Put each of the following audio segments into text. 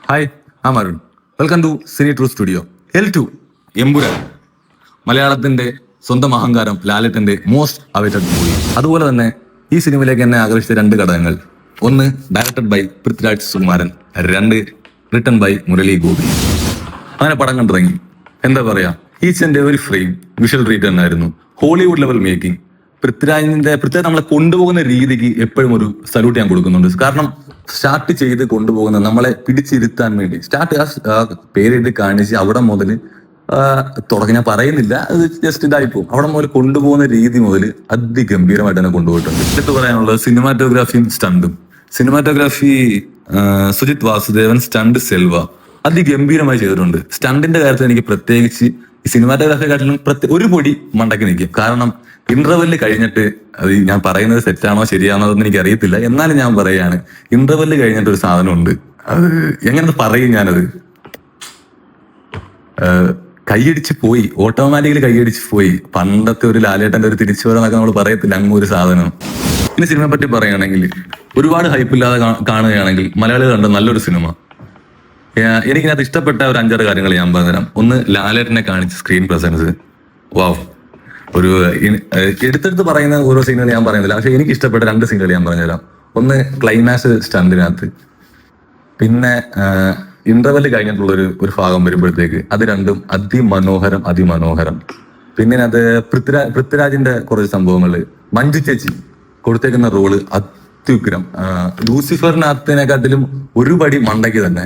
Hi, am Arun. Welcome to cine true studio. L2 Empuraan, മലയാളത്തിന്റെ സ്വന്തം അഹങ്കാരം, ലാലേട്ടന്റെ മോസ്റ്റ് അവൈറ്റഡ് മൂവി. അതുപോലെ തന്നെ ഈ സിനിമയിലേക്ക് എന്നെ ആകർഷിച്ച രണ്ട് ഘടകങ്ങൾ: ഒന്ന്, ഡയറക്ടഡ് ബൈ പൃഥ്വിരാജ് സുകുമാരൻ; രണ്ട്, റിട്ടൺ ബൈ മുരളി ഗോപി. അങ്ങനെ പടം കണ്ടിറങ്ങി. എന്താ പറയാ, each and every frame visual treat തന്നെയായിരുന്നു. Hollywood level making. പൃഥ്വിരാജ് നമ്മളെ കൊണ്ടുപോകുന്ന രീതിക്ക് എപ്പോഴും ഒരു സല്യൂട്ട് ഞാൻ കൊടുക്കുന്നുണ്ട്. കാരണം സ്റ്റാർട്ട് ചെയ്ത് കൊണ്ടുപോകുന്ന, നമ്മളെ പിടിച്ചിരുത്താൻ വേണ്ടി പേരിട്ട് കാണിച്ച് അവിടെ മുതൽ തുടങ്ങി, ഞാൻ പറയുന്നില്ല, അത് ജസ്റ്റ് ഇതായിപ്പോവും. അവിടെ മുതൽ കൊണ്ടുപോകുന്ന രീതി മുതൽ അതിഗംഭീരമായിട്ട് തന്നെ കൊണ്ടുപോയിട്ടുണ്ട്. എടുത്തു പറയാനുള്ളത് സിനിമാറ്റോഗ്രാഫിയും സ്റ്റണ്ടും. സിനിമാറ്റോഗ്രാഫി സുജിത് വാസുദേവൻ, സ്റ്റണ്ട് സെൽവ അതിഗംഭീരമായി ചെയ്തിട്ടുണ്ട്. സ്റ്റണ്ടിന്റെ കാര്യത്തിൽ എനിക്ക് പ്രത്യേകിച്ച് ഈ സിനിമാറ്റോഗ്രാഫിയെക്കാട്ടിലും ഒരു പൊടി മണ്ടയ്ക്ക് നിൽക്കും. കാരണം ഇന്റർവെല്ല് കഴിഞ്ഞിട്ട്, അത് ഞാൻ പറയുന്നത് തെറ്റാണോ ശരിയാണോ എന്ന് എനിക്ക് അറിയത്തില്ല, എന്നാലും ഞാൻ പറയാണ്, ഇന്റർവെല്ല് കഴിഞ്ഞിട്ട് ഒരു സാധനമുണ്ട്. അത് എങ്ങനെ പറയും ഞാനത്, കൈയടിച്ച് പോയി, ഓട്ടോമാറ്റിക്കലി കൈയടിച്ച് പോയി. പണ്ടത്തെ ഒരു ലാലേട്ടന്റെ ഒരു തിരിച്ചുവരവെന്നൊക്കെ നമ്മൾ പറയത്തില്ല, അങ്ങൊരു സാധനം. പിന്നെ സിനിമയെ പറ്റി പറയുകയാണെങ്കിൽ, ഒരുപാട് ഹൈപ്പില്ലാതെ കാണുകയാണെങ്കിൽ മലയാളികൾ കണ്ട നല്ലൊരു സിനിമ. എനിക്കതിനകത്ത് ഇഷ്ടപ്പെട്ട ഒരു 5-6 കാര്യങ്ങൾ ഞാൻ പറഞ്ഞുതരാം. ഒന്ന്, ലാലേട്ടനെ കാണിച്ച സ്ക്രീൻ പ്രസൻസ്. വാവ്. ഒരു എടുത്തെടുത്ത് പറയുന്ന ഓരോ സീനുകൾ ഞാൻ പറയുന്നില്ല, പക്ഷെ എനിക്ക് ഇഷ്ടപ്പെട്ട 2 സീനുകൾ ഞാൻ പറഞ്ഞുതരാം. ഒന്ന്, ക്ലൈമാക്സ് സ്റ്റണ്ടിനകത്ത്. പിന്നെ ഇന്റർവെല് കഴിഞ്ഞിട്ടുള്ള ഒരു ഭാഗം വരുമ്പോഴത്തേക്ക് അത് രണ്ടും അതിമനോഹരം. പിന്നെ അത് പൃഥ്വിരാജിന്റെ കുറച്ച് സംഭവങ്ങള്. മഞ്ജു ചേച്ചി കൊടുത്തേക്കുന്ന റോള് അത്യുഗ്രം. ലൂസിഫറിനകത്തിനെക്കാട്ടിലും ഒരു പടി മണ്ടയ്ക്ക് തന്നെ.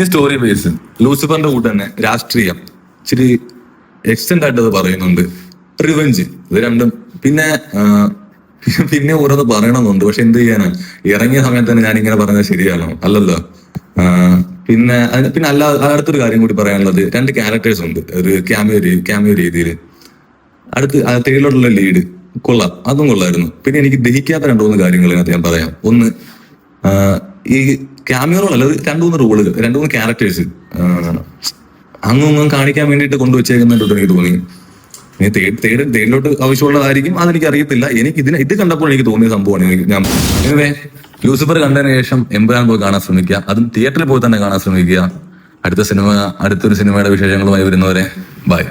സ്റ്റോറി ബേസ് ലൂസിഫറിന്റെ കൂടെ തന്നെ രാഷ്ട്രീയം ഇച്ചിരി എക്സ്റ്റെൻഡ് ആയിട്ട് അത് പറയുന്നുണ്ട്. റിവെഞ്ച്, ഇത് രണ്ടും. പിന്നെ ഓരോന്ന് പറയണമെന്നുണ്ട്, പക്ഷെ എന്ത് ചെയ്യാനാ, ഇറങ്ങിയ സമയത്ത് തന്നെ ഞാൻ ഇങ്ങനെ പറഞ്ഞത് ശരിയാണോ? അല്ലല്ലോ. പിന്നെ അടുത്തൊരു കാര്യം കൂടി പറയാനുള്ളത്, 2 ക്യാരക്ടേഴ്സ് ഉണ്ട് ഒരു ക്യാമിയോ രീതിയിൽ. അടുത്ത് തേയിലോട്ടുള്ള ലീഡ് കൊള്ളാം, അതും കൊള്ളായിരുന്നു. പിന്നെ എനിക്ക് ദഹിക്കാത്ത 2-3 കാര്യങ്ങൾ ഇതിനകത്ത് ഞാൻ പറയാം. ഒന്ന്, ഈ ക്യാമിയോ റോളല്ല, 2-3 റോളുകൾ, 2-3 ക്യാരക്ടേഴ്സ് അങ്ങൊന്നും കാണിക്കാൻ വേണ്ടിയിട്ട് കൊണ്ടുവച്ചേക്കുന്നതായിട്ട് എനിക്ക് തോന്നി. തേടിലോട്ട് ആവശ്യമുള്ളതായിരിക്കും, അതെനിക്ക് അറിയത്തില്ല. എനിക്ക് ഇത് കണ്ടപ്പോൾ എനിക്ക് തോന്നിയ സംഭവമാണ്. ലൂസിഫർ കണ്ടതിന് ശേഷം എമ്പുരാൻ പോയി കാണാൻ ശ്രമിക്കുക, അതും തിയേറ്ററിൽ പോയി തന്നെ കാണാൻ ശ്രമിക്കുക. അടുത്തൊരു സിനിമയുടെ വിശേഷങ്ങളുമായി വരുന്നവരെ ബൈ.